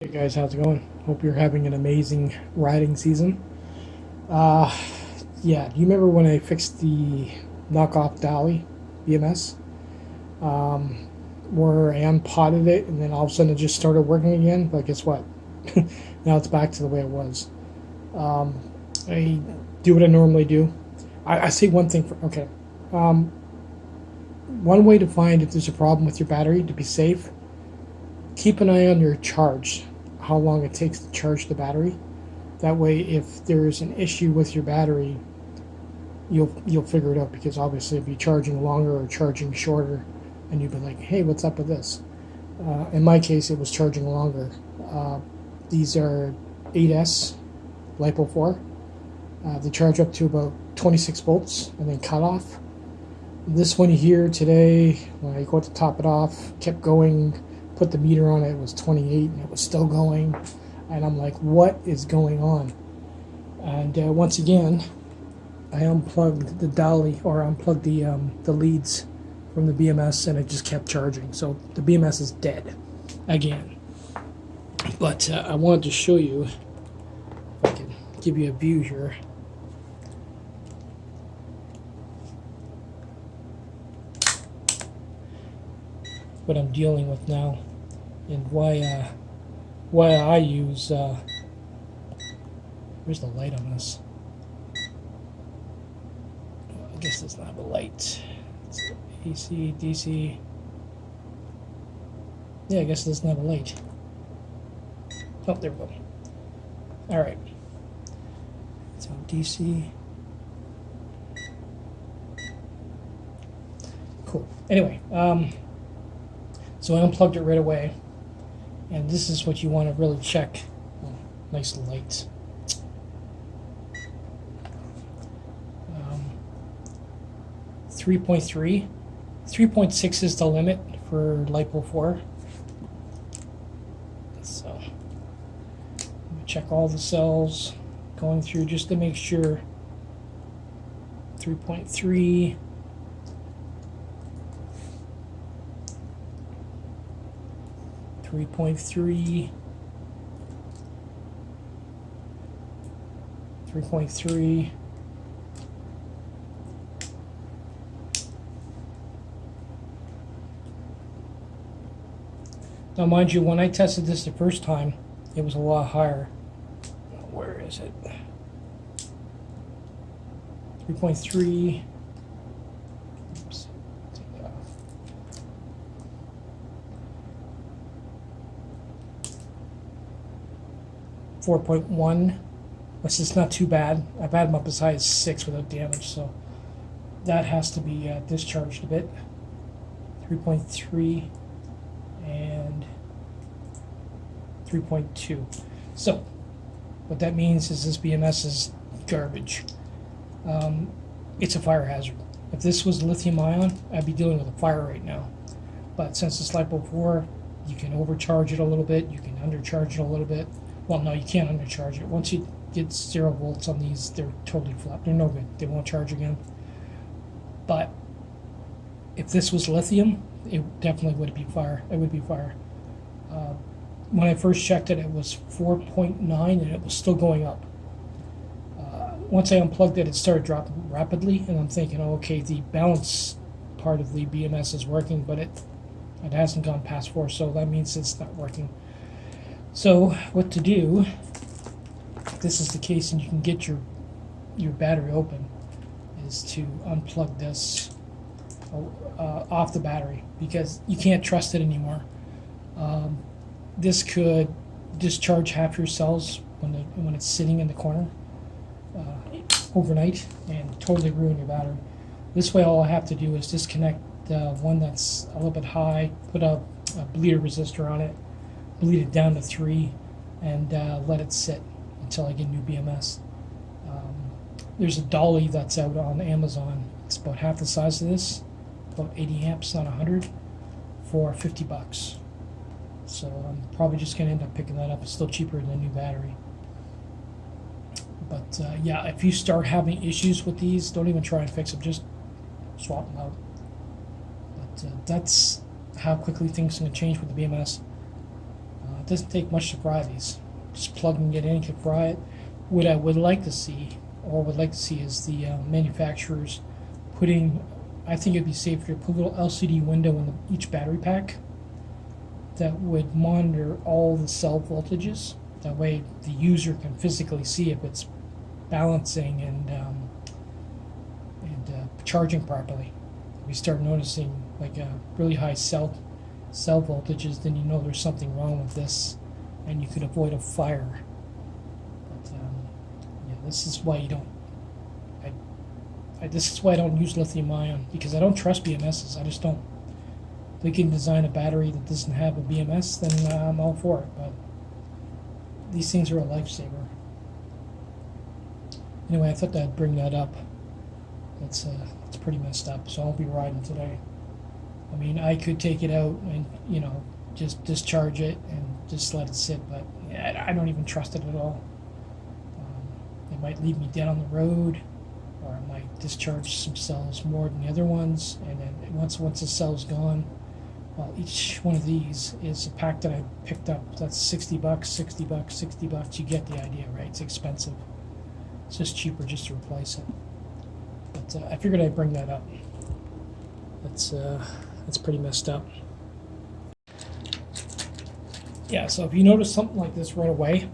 Hey guys, how's it going? Hope you're having an amazing riding season. Yeah, do you remember when I fixed the knockoff Dolly BMS? Where I unpotted it and then all of a sudden it just started working again? But guess what? Now it's back to the way it was. I do what I normally do. I say one thing for, okay. One way to find if there's a problem with your battery to be safe, keep an eye on your charge, how long it takes to charge the battery. That way, if there's an issue with your battery, you'll figure it out, because obviously it'll be charging longer or charging shorter, and you'll be like, hey, what's up with this? In my case, it was charging longer. These are 8S LiPo 4. They charge up to about 26 volts and then cut off. This one here today, when I go to top it off, kept going, put the meter on it, it was 28 and it was still going. And I'm like, what is going on? And once again, I unplugged the dolly, or unplugged the leads from the BMS, and it just kept charging. So the BMS is dead again. But I wanted to show you, if I can give you a view here. What I'm dealing with now, and why I use where's the light on this? I guess it's not a light. It's AC, DC. Yeah, I guess it doesn't have a light. Oh, there we go. Alright. So DC. Cool. Anyway, so I unplugged it right away, and this is what you want to really check. Oh, nice light. 3.3. 3.6 is the limit for LiPo 4. So I'm gonna check all the cells going through just to make sure. 3.3. 3.3, 3.3, now mind you, when I tested this the first time, it was a lot higher. Where is it? 3.3. Oops. 4.1, which is not too bad. I've had them up as high as 6 without damage, so that has to be discharged a bit. 3.3 and 3.2. So what that means is this BMS is garbage. It's a fire hazard. If this was lithium ion, I'd be dealing with a fire right now. But since it's LiPo 4, you can overcharge it a little bit, you can undercharge it a little bit. Well, no, you can't undercharge it. Once you get 0 volts on these, they're totally flat. They're no good. They won't charge again. But if this was lithium, it definitely would be fire. It would be fire. When I first checked it, it was 4.9 and it was still going up. Once I unplugged it, it started dropping rapidly, and I'm thinking, oh, okay, the balance part of the BMS is working, but it hasn't gone past 4, so that means it's not working. So what to do, if this is the case and you can get your battery open, is to unplug this off the battery, because you can't trust it anymore. This could discharge half your cells when it's sitting in the corner overnight and totally ruin your battery. This way, all I have to do is disconnect the one that's a little bit high, put a bleeder resistor on it, bleed it down to 3, and let it sit until I get a new BMS. There's a dolly that's out on Amazon. It's about half the size of this, about 80 amps, not 100, for 50 bucks. So I'm probably just going to end up picking that up. It's still cheaper than a new battery. But yeah, if you start having issues with these, don't even try and fix them. Just swap them out. But that's how quickly things can change with the BMS. it doesn't take much to fry these. Just plugging it in, you can fry it. What I would like to see, is the manufacturers putting, I think it'd be safer to put a little LCD window in each battery pack that would monitor all the cell voltages. That way the user can physically see if it's balancing and charging properly. If you start noticing like a really high cell voltages, then you know there's something wrong with this, and you could avoid a fire. But yeah, this is why you don't. This is why I don't use lithium ion, because I don't trust BMSs. I just don't. If we can design a battery that doesn't have a BMS, then I'm all for it. But these things are a lifesaver. Anyway, I thought I'd bring that up. It's pretty messed up, so I won't be riding today. I mean, I could take it out and, just discharge it and just let it sit, but yeah, I don't even trust it at all. It might leave me dead on the road, or I might discharge some cells more than the other ones, and then once the cell's gone, well, each one of these is a pack that I picked up. That's $60, $60, $60. You get the idea, right? It's expensive. It's just cheaper just to replace it. But I figured I'd bring that up. That's pretty messed up. Yeah, so if you notice something like this right away,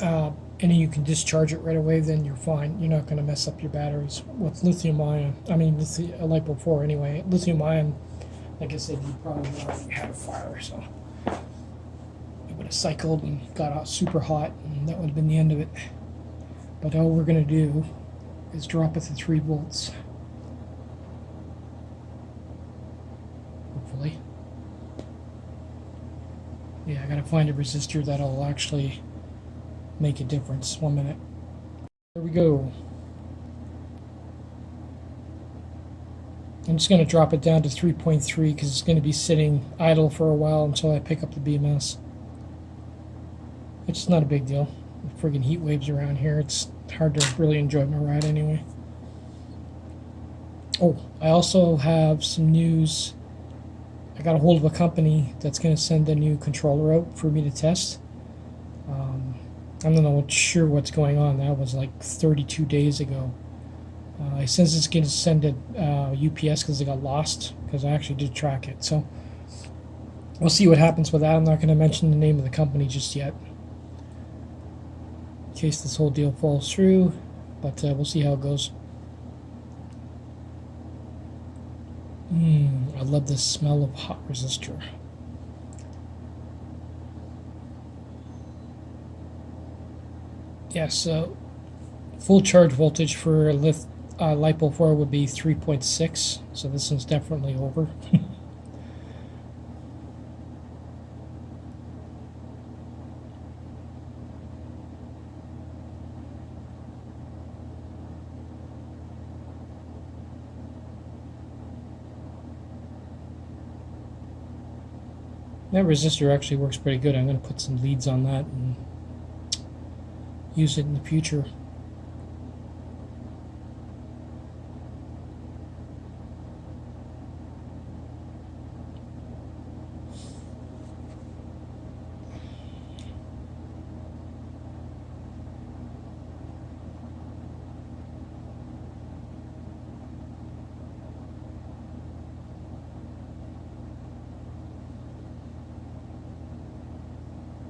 and you can discharge it right away, then you're fine. You're not going to mess up your batteries with lithium ion. I mean, LiPo 4 anyway. Lithium ion, like I said, you probably already had a fire, so it would have cycled and got out super hot, and that would have been the end of it. But all we're going to do is drop it to 3 volts. Hopefully. Yeah, I gotta find a resistor that'll actually make a difference. 1 minute. There we go. I'm just going to drop it down to 3.3 because it's going to be sitting idle for a while until I pick up the BMS. Which is not a big deal. The friggin' heat waves around here. It's hard to really enjoy my ride anyway. Oh, I also have some news. I got a hold of a company that's going to send a new controller out for me to test. I'm not sure what's going on. That was like 32 days ago. It says it's going to send it UPS because it got lost, because I actually did track it. So we'll see what happens with that. I'm not going to mention the name of the company just yet, in case this whole deal falls through, but we'll see how it goes. I love the smell of hot resistor. Yeah, so full charge voltage for LiPo 4 would be 3.6, so this one's definitely over. That resistor actually works pretty good. I'm going to put some leads on that and use it in the future.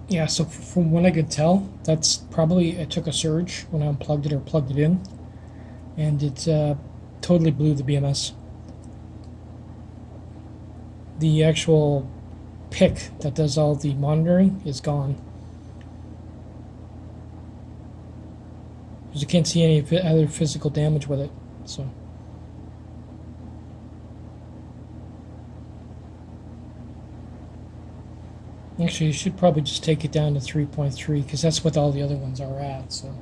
Yeah, so from what I could tell, that's probably, it took a surge when I unplugged it or plugged it in, and it totally blew the BMS. The actual pick that does all the monitoring is gone. Because you can't see any other physical damage with it, so. Actually, you should probably just take it down to 3.3 because that's what all the other ones are at, so.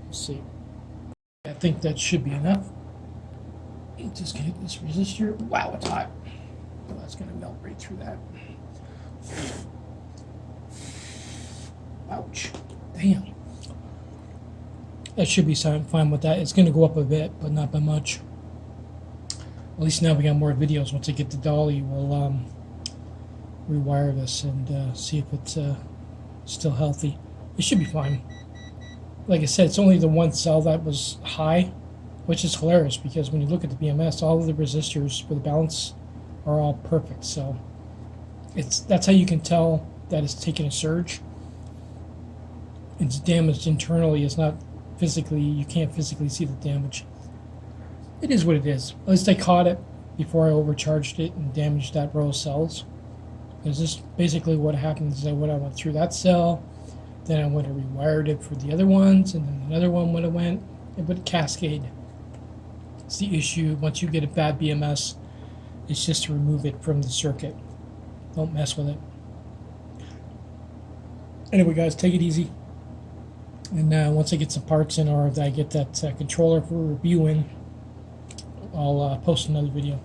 Let's see. I think that should be enough. Just gonna hit this resistor. Wow, it's hot. Oh, that's gonna melt right through that. Ouch. Damn. That should be fine with that. It's gonna go up a bit, but not by much. At least now we got more videos. Once I get to Dolly, we'll rewire this and see if it's still healthy. It should be fine. Like I said, it's only the one cell that was high, which is hilarious because when you look at the BMS, all of the resistors for the balance are all perfect. So that's how you can tell that it's taken a surge. It's damaged internally. It's not physically, you can't physically see the damage. It is what it is. At least I caught it before I overcharged it and damaged that row of cells. Because this basically what happens is that when I went through that cell, then I went and rewired it for the other ones, and then another one when it would cascade. It's the issue. Once you get a bad BMS, it's just to remove it from the circuit. Don't mess with it. Anyway, guys, take it easy. And once I get some parts in, or I get that controller for review in, I'll post another video.